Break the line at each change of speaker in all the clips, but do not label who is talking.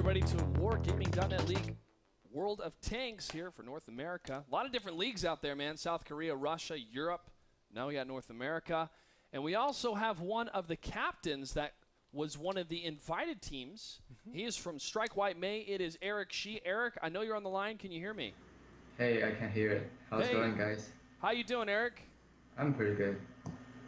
everybody, to WarGaming.net League World of Tanks here for North America. A lot of different leagues out there, man. South Korea, Russia, Europe. Now we got North America. And we also have one of the captains that was one of the invited teams. He is from Strike White Mei. It is Eric Shi. Eric, I know you're on the line. Can you hear me?
Hey, I can hear it. How's it going, guys?
How you doing, Eric?
I'm pretty good.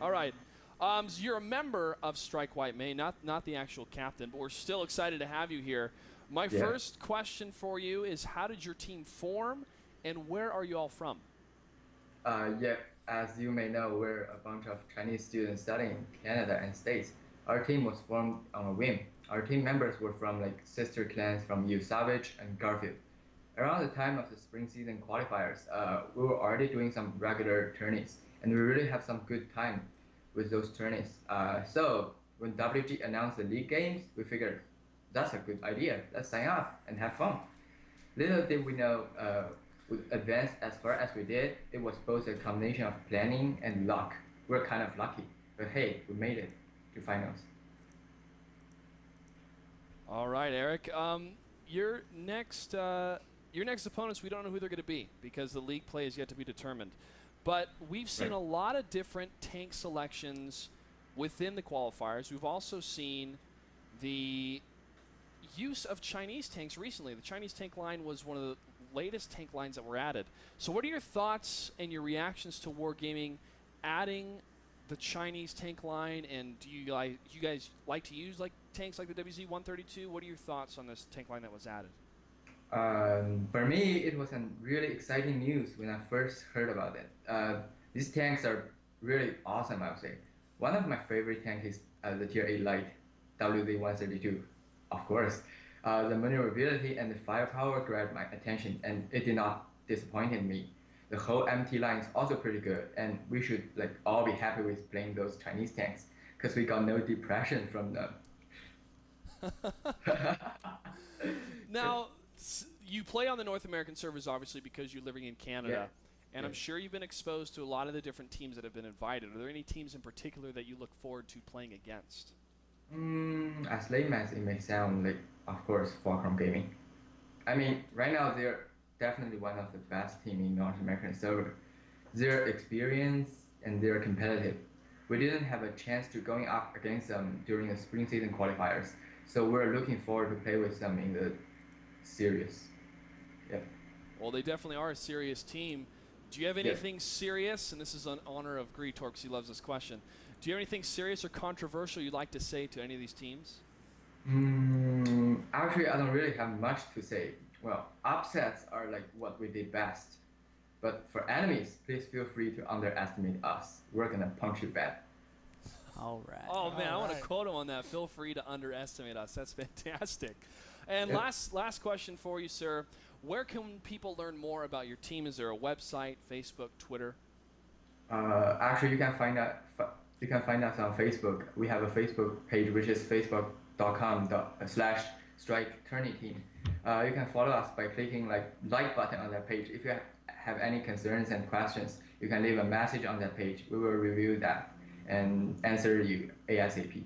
All right. So you're a member of Strike White Mei, not the actual captain, but we're still excited to have you here. My first question for you is, how did your team form, and where are you all from?
As you may know, we're a bunch of Chinese students studying in Canada and States. Our team was formed on a whim. Our team members were from sister clans from U Savage and Garfield. Around the time of the spring season qualifiers, we were already doing some regular tourneys, and we really have some good time with those tourneys. So when WG announced the league games, we figured that's a good idea. Let's sign up and have fun. Little did we know, we advanced as far as we did. It was both a combination of planning and luck. We're kind of lucky, but hey, we made it to finals.
All right, Eric. Your next opponents, we don't know who they're going to be because the league play is yet to be determined. But we've seen a lot of different tank selections within the qualifiers. We've also seen the use of Chinese tanks recently. The Chinese tank line was one of the latest tank lines that were added. So what are your thoughts and your reactions to Wargaming adding the Chinese tank line? And do you guys like to use tanks like the WZ-132? What are your thoughts on this tank line that was added?
For me, it was a really exciting news when I first heard about it. These tanks are really awesome, I would say. One of my favorite tanks is the Tier 8 Light WZ-132, of course. The maneuverability and the firepower grabbed my attention, and it did not disappoint me. The whole MT line is also pretty good, and we should all be happy with playing those Chinese tanks, because we got no depression from them.
Now, you play on the North American servers, obviously, because you're living in Canada. And I'm sure you've been exposed to a lot of the different teams that have been invited. Are there any teams in particular that you look forward to playing against?
As lame as it may sound, of course, Fulcrum Gaming. I mean, right now they're definitely one of the best team in North American server. They're experienced and they're competitive. We didn't have a chance to going up against them during the spring season qualifiers, so we're looking forward to play with them in the series.
Well, they definitely are a serious team. Do you have anything serious, and this is in honor of Greetor because he loves this question, do you have anything serious or controversial you'd like to say to any of these teams?
Actually, I don't really have much to say. Well, upsets are what we did best. But for enemies, please feel free to underestimate us. We're going to punch you bad.
All right.
Oh, man, I want to quote him on that. Feel free to underestimate us. That's fantastic. And last question for you, sir. Where can people learn more about your team? Is there a website, Facebook, Twitter?
Actually, you can find us on Facebook. We have a Facebook page, which is facebook.com/StrikeTourneyTeam. You can follow us by clicking like button on that page. If you have any concerns and questions, you can leave a message on that page. We will review that and answer you ASAP.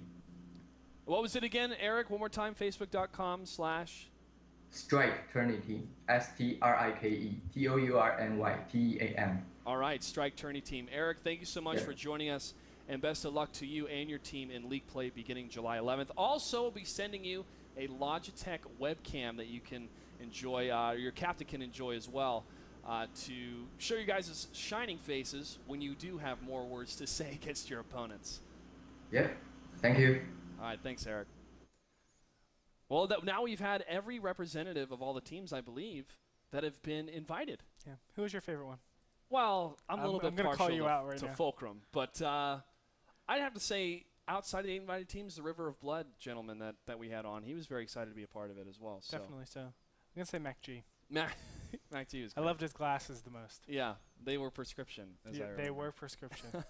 What was it again, Eric? One more time, facebook.com/
Strike Tourney StrikeTourneyTeam.
All right, Strike Tourney Team. Eric, thank you so much for joining us, and best of luck to you and your team in league play beginning July 11th. Also, we'll be sending you a Logitech webcam that you can enjoy, your captain can enjoy as well, to show you guys' shining faces when you do have more words to say against your opponents.
Thank you.
All right, thanks, Eric. Well, now we've had every representative of all the teams, I believe, that have been invited.
Yeah. Who was your favorite one?
Well, I'm a little bit partial to
now.
Fulcrum, but I'd have to say outside of the invited teams, the River of Blood gentleman that we had on, he was very excited to be a part of it as well. So.
Definitely so. I'm going to say Mac G.
Mac G was great.
I loved his glasses the most.
Yeah, they were prescription, as I remember.
They were prescription.